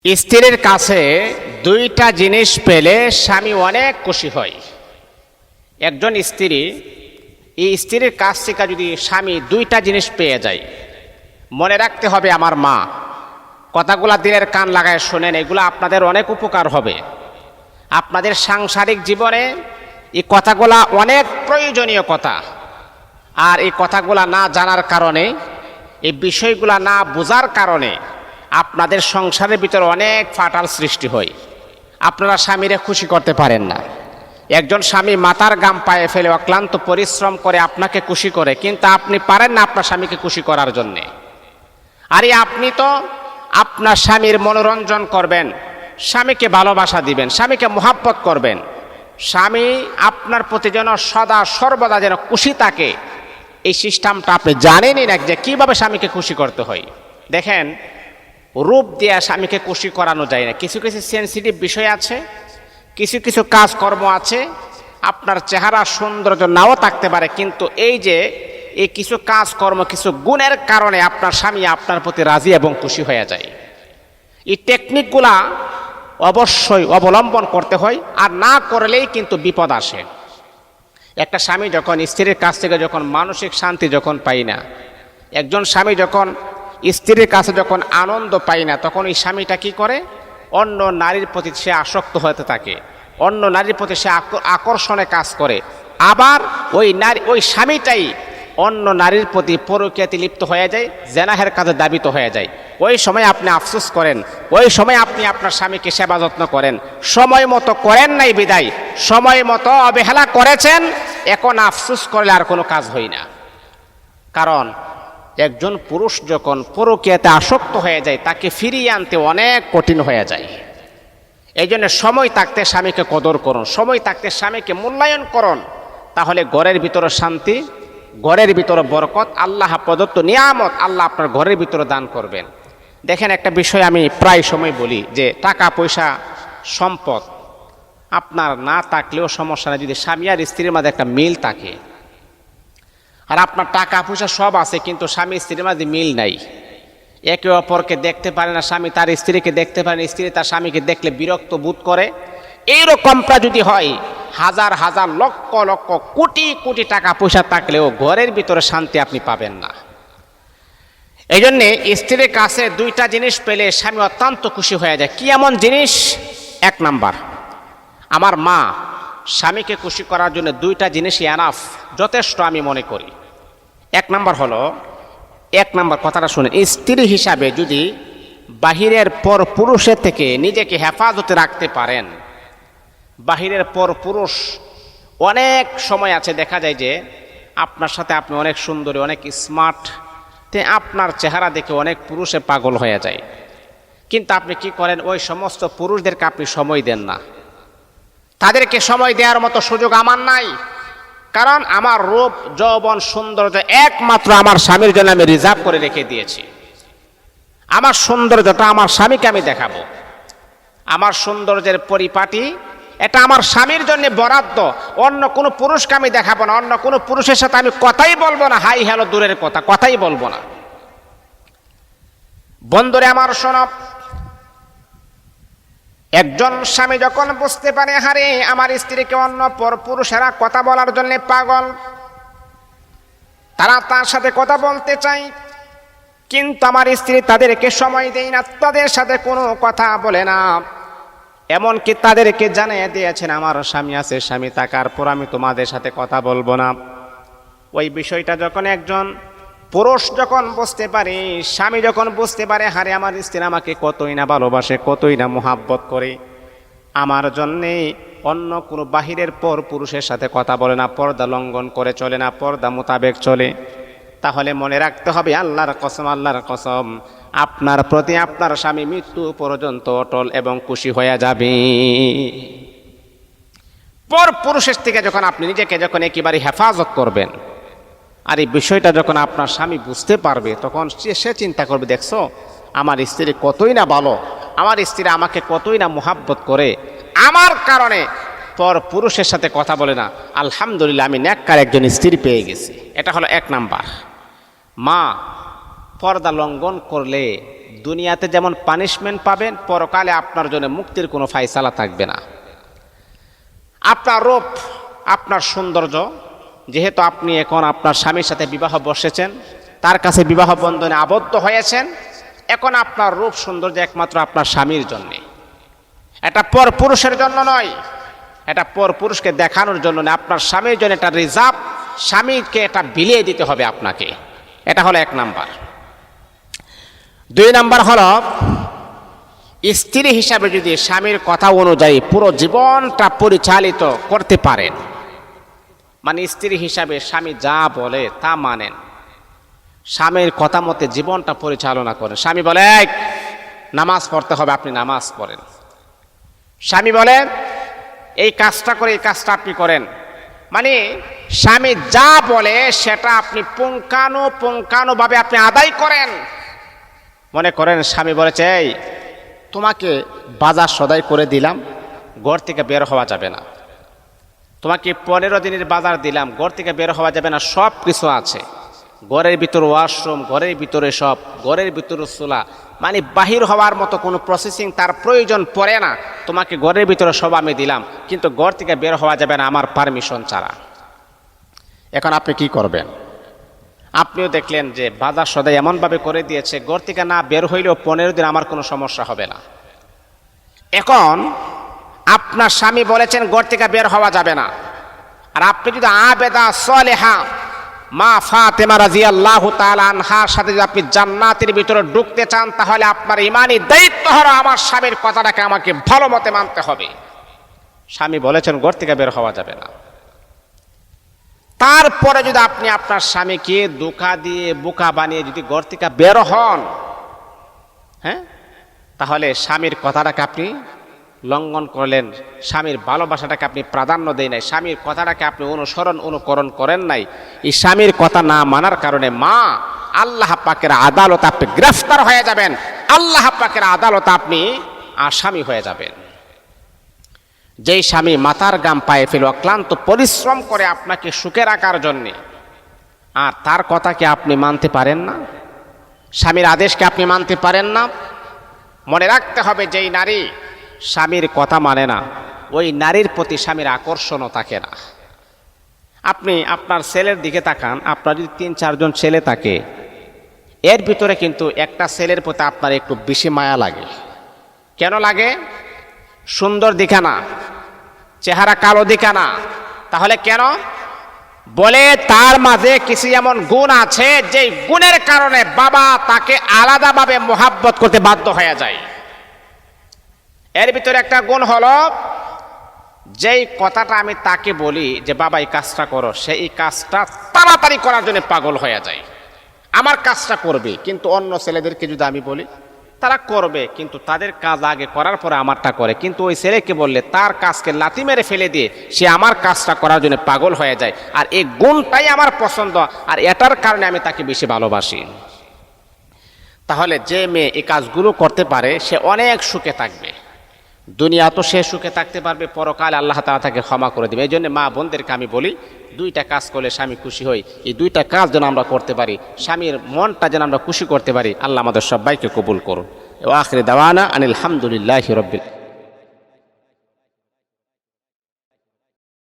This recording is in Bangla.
স্ত্রীর কাছে দুইটা জিনিস পেলে স্বামী অনেক খুশি হয়। একজন স্ত্রী এই স্ত্রীর কাছ থেকে যদি স্বামী দুইটা জিনিস পেয়ে যায়, মনে রাখতে হবে আমার মা, কথাগুলা দিলের কান লাগায় শোনেন, এগুলো আপনাদের অনেক উপকার হবে। আপনাদের সাংসারিক জীবনে এই কথাগুলা অনেক প্রয়োজনীয় কথা, আর এই কথাগুলা না জানার কারণে, এই বিষয়গুলা না বোঝার কারণে আপনাদের সংসারের ভিতরে অনেক ফাটাল সৃষ্টি হয়। আপনারা স্বামীরে খুশি করতে পারেন না। একজন স্বামী মাথার ঘাম পায়ে ফেলে অক্লান্ত পরিশ্রম করে আপনাকে খুশি করে, কিন্তু আপনি পারেন না আপনার স্বামীকে খুশি করার জন্যে। আরে আপনি তো আপনার স্বামীর মনোরঞ্জন করবেন, স্বামীকে ভালোবাসা দিবেন, স্বামীকে মোহাব্বত করবেন, স্বামী আপনার প্রতি যেন সদা সর্বদা যেন খুশি থাকে, এই সিস্টেমটা আপনি জানেনই না যে কীভাবে স্বামীকে খুশি করতে হয়। দেখেন, রূপ দিয়ে স্বামীকে খুশি করানো যায় না। কিছু কিছু সেন্সিটিভ বিষয় আছে, কিছু কিছু কাজকর্ম আছে, আপনার চেহারা সৌন্দর্য নাও থাকতে পারে, কিন্তু এই যে এই কিছু কাজকর্ম, কিছু গুণের কারণে আপনার স্বামী আপনার প্রতি রাজি এবং খুশি হয়ে যায়। এই টেকনিকগুলা অবশ্যই অবলম্বন করতে হয়, আর না করলেই কিন্তু বিপদ আসে। একটা স্বামী যখন স্ত্রীর কাছ থেকে যখন মানসিক শান্তি যখন পাই না, একজন স্বামী যখন স্ত্রীর কাছে যখন আনন্দ পাই না, তখন এই স্বামীটা কি করে? অন্য নারীর প্রতি সে আসক্ত হতে থাকে, অন্য নারীর প্রতি সে আকর্ষণে কাজ করে। আবার ওই স্বামীটাই অন্য নারীর প্রতি পরকীয়াতে লিপ্ত হয়ে যায়, জেনাহের কাজে দাবিত হয়ে যায়। ওই সময় আপনি আফসোস করেন, ওই সময় আপনি আপনার স্বামীকে সেবা যত্ন করেন, সময় মতো করেন নাই বিদায়, সময় মতো অবহেলা করেছেন, এখন আফসোস করলে আর কোনো কাজ হয় না। কারণ একজন পুরুষ যখন পরকীয়াতে আসক্ত হয়ে যায়, তাকে ফিরিয়ে আনতে অনেক কঠিন হয়ে যায়। এই জন্য সময় থাকতে স্বামীকে কদর করুন, সময় থাকতে স্বামীকে মূল্যায়ন করুন, তাহলে ঘরের ভিতরে শান্তি, ঘরের ভিতরে বরকত, আল্লাহ প্রদত্ত নিয়ামত আল্লাহ আপনার ঘরের ভিতরে দান করবেন। দেখেন, একটা বিষয় আমি প্রায় সময় বলি যে টাকা পয়সা সম্পদ আপনার না থাকলেও সমস্যা নেই, যদি স্বামী আর স্ত্রীর মাঝে একটা মিল থাকে। আর আপনার টাকা পয়সা সব আছে, কিন্তু স্বামী স্ত্রীর মাঝে মিল নাই, একে অপরকে দেখতে পারে না, স্বামী তার স্ত্রীকে দেখতে পারে না, স্ত্রী তার স্বামীকে দেখলে বিরক্ত বোধ করে, এইরকমটা যদি হয়, হাজার হাজার লক্ষ লক্ষ কোটি কোটি টাকা পয়সা থাকলেও ঘরের ভিতরে শান্তি আপনি পাবেন না। এই জন্যে স্ত্রীর কাছে দুইটা জিনিস পেলে স্বামী অত্যন্ত খুশি হয়ে যায়। কি এমন জিনিস? এক নাম্বার, আমার মা স্বামীকে খুশি করার জন্য দুইটা জিনিসই এনাফ, যথেষ্ট আমি মনে করি। এক নাম্বার কথাটা শুনেন, স্ত্রী হিসাবে যদি বাহিরের পর পুরুষের থেকে নিজেকে হেফাজতে রাখতে পারেন, বাহিরের পর পুরুষ অনেক সময় আছে দেখা যায় যে আপনার সাথে আপনি অনেক সুন্দরী, অনেক স্মার্ট, তে আপনার চেহারা দেখে অনেক পুরুষে পাগল হয়ে যায়, কিন্তু আপনি কি করেন? ওই সমস্ত পুরুষদেরকে আপনি সময় দেন না, তাদেরকে সময় দেওয়ার মতো সুযোগ আমার নাই। কারণ আমার রূপ যৌবন সৌন্দর্য একমাত্র আমার স্বামীর জন্য আমি রিজার্ভ করে রেখে দিয়েছি। আমার সৌন্দর্যটা আমার স্বামীকে আমি দেখাবো, আমার সৌন্দর্যের পরিপাটি এটা আমার স্বামীর জন্য বরাদ্দ, অন্য কোনো পুরুষকে আমি দেখাবো না, অন্য কোনো পুরুষের সাথে আমি কথাই বলবো না, হাই হ্যালো দূরের কথা, কথাই বলবো না। বন্ধুরে আমার শোনো, একজন স্বামী যখন বুঝতে পারে হারে আমার স্ত্রীকে অন্য পর পুরুষেরা কথা বলার জন্য পাগল, তারা তার সাথে কথা বলতে চায়, কিন্তু আমার স্ত্রী তাদেরকে সময় দেয় না, তাদের সাথে কোনো কথা বলে না, এমনকি তাদেরকে জানিয়ে দিয়েছেন আমার স্বামী আছে, স্বামী থাকার পর আমি তোমাদের সাথে কথা বলবো না। ওই বিষয়টা যখন একজন পুরুষ যখন বুঝতে পারে, স্বামী যখন বুঝতে পারে হারে আমার স্ত্রী আমাকে কতই না ভালোবাসে, কতই না মোহাব্বত করে, আমার জন্যে অন্য কোনো বাহিরের পর পুরুষের সাথে কথা বলে না, পর্দা লঙ্ঘন করে চলে না, পর্দা মোতাবেক চলে, তাহলে মনে রাখতে হবে আল্লাহর কসম, আল্লাহর কসম, আপনার প্রতি আপনার স্বামী মৃত্যু পর্যন্ত অটল এবং খুশি হয়ে যাবে। পর পুরুষের থেকে যখন আপনি নিজেকে যখন একেবারে হেফাজত করবেন, আর এই বিষয়টা যখন আপনার স্বামী বুঝতে পারবে, তখন সে চিন্তা করবে, দেখছো আমার স্ত্রী কতই না ভালো, আমার স্ত্রী আমাকে কতই না মোহাব্বত করে, আমার কারণে পর পুরুষের সাথে কথা বলে না, আলহামদুলিল্লাহ আমি নেককার একজন স্ত্রী পেয়ে গেছি। এটা হলো এক নাম্বার। মা পর্দা লঙ্ঘন করলে দুনিয়াতে যেমন পানিশমেন্ট পাবেন, পরকালে আপনার জন্য মুক্তির কোনো ফায়সালা থাকবে না। আপনার রূপ, আপনার সৌন্দর্য, যেহেতু আপনি এখন আপনার স্বামীর সাথে বিবাহ বসেছেন, তার কাছে বিবাহ বন্ধনে আবদ্ধ হয়েছেন, এখন আপনার রূপ সৌন্দর্য একমাত্র আপনার স্বামীর জন্যে, এটা পর পুরুষের জন্য নয়, এটা পর পুরুষকে দেখানোর জন্য নয়, আপনার স্বামীর জন্য এটা রিজার্ভ, স্বামীকে এটা বিলিয়ে দিতে হবে আপনাকে। এটা হলো 1 নাম্বার। 2 নাম্বার হলো স্ত্রী হিসাবে যদি স্বামীর কথা অনুযায়ী পুরো জীবনটা পরিচালিত করতে পারেন, মানে স্ত্রী হিসাবে স্বামী যা বলে তা মানেন, স্বামীর কথা মতে জীবনটা পরিচালনা করেন। স্বামী বলে নামাজ পড়তে হবে, আপনি নামাজ পড়েন। স্বামী বলে এই কাজটা করে, এই কাজটা আপনি করেন, মানে স্বামী যা বলে সেটা আপনি পুঙ্খানুপুঙ্খানুভাবে আপনি আদায় করেন। মনে করেন স্বামী বলেছে এই তোমাকে বাজার সদাই করে দিলাম, ঘর থেকে বের হওয়া যাবে না, তোমাকে 15 দিনের বাজার দিলাম, ঘর থেকে বের হওয়া যাবে না, সব কিছু আছে, ঘরের ভিতরে ওয়াশরুম, ঘরের ভিতরে সব, ঘরের ভিতরে চুলা, মানে বাহির হওয়ার মতো কোনো প্রসেসিং তার প্রয়োজন পড়ে না, তোমাকে ঘরের ভিতরে সব আমি দিলাম, কিন্তু ঘর থেকে বের হওয়া যাবে না আমার পারমিশন ছাড়া। এখন আপনি কি করবেন? আপনিও দেখলেন যে বাজার সদাই এমনভাবে করে দিয়েছে, ঘর থেকে না বের হইলেও 15 দিন আমার কোনো সমস্যা হবে না। এখন আপনার স্বামী বলেছেন ঘর থেকে বের হওয়া যাবে না, আর আপনি যদি আবেদা সালেহা মা ফাতেমা রাদিয়াল্লাহু তাআলা আনহার সাথে যদি আপনি জান্নাতের ভিতরে ঢুকতে চান, তাহলে আপনার ইমানি দায়িত্ব হলো আমার স্বামীর কথাটাকে আমাকে ভালো মতে মানতে হবে। স্বামী বলেছেন ঘর থেকে বের হওয়া যাবে না, তারপরে যদি আপনি আপনার স্বামীকে ধোঁকা দিয়ে বোকা বানিয়ে যদি ঘর থেকে বের হন, হ্যাঁ, তাহলে স্বামীর কথাটাকে আপনি লঙ্ঘন করলেন, স্বামীর ভালোবাসাটাকে আপনি প্রাধান্য দেন নাই, স্বামীর কথাটাকে আপনি অনুকরণ করেন নাই। এই স্বামীর কথা না মানার কারণে মা আল্লাহ পাকের আদালতে আপনি গ্রেফতার হয়ে যাবেন, আল্লাহ পাকের আদালতে আপনি আসামি হয়ে যাবেন। যেই স্বামী মাথার গাম পায়ে ফেলে অক্লান্ত পরিশ্রম করে আপনাকে সুখে রাখার জন্যে, আর তার কথাকে আপনি মানতে পারেন না, স্বামীর আদেশকে আপনি মানতে পারেন না, মনে রাখতে হবে যেই নারী স্বামীর কথা মানে না, ওই নারীর প্রতি স্বামীর আকর্ষণও থাকে না। আপনি আপনার ছেলের দিকে তাকান, আপনার যদি 3-4 জন ছেলে থাকে, এর ভিতরে কিন্তু একটা ছেলের প্রতি আপনার একটু বেশি মায়া লাগে। কেন লাগে? সুন্দর দিকে না, চেহারা কালো দিকে না, তাহলে কেন? বলে তার মাঝে কিছু এমন গুণ আছে যে গুণের কারণে বাবা তাকে আলাদাভাবে মোহাব্বত করতে বাধ্য হয়ে যায়। এর ভিতরে একটা গুণ হলো, যেই কথাটা আমি তাকে বলি যে বাবা এই কাজটা করো, সে এই কাজটা তাড়াতাড়ি করার জন্য পাগল হয়ে যায়, আমার কাজটা করবে। কিন্তু অন্য ছেলেদেরকে যদি আমি বলি, তারা করবে কিন্তু তাদের কাজ আগে করার পরে আমারটা করে, কিন্তু ওই ছেলেকে বললে তার কাজকে লাথি মেরে ফেলে দিয়ে সে আমার কাজটা করার জন্য পাগল হয়ে যায়। আর এই গুণটাই আমার পছন্দ, আর এটার কারণে আমি তাকে বেশি ভালোবাসি। তাহলে যে মেয়ে এই কাজগুলো করতে পারে সে অনেক সুখে থাকবে, দুনিয়া তো সে সুখে থাকতে পারবে, পরকালে আল্লাহ তাআলা তাকে ক্ষমা করে দেবে। এই জন্য মা বোনদেরকে আমি বলি, 2টা কাজ করলে স্বামী খুশি হই, এই 2টা কাজ যেন আমরা করতে পারি, স্বামীর মনটা যেন আমরা খুশি করতে পারি। আল্লাহ আমাদের সবাইকে কবুল করুন। ওয়া আখিরি দাওয়ানা আনিল হামদুলিল্লাহি রাব্বিল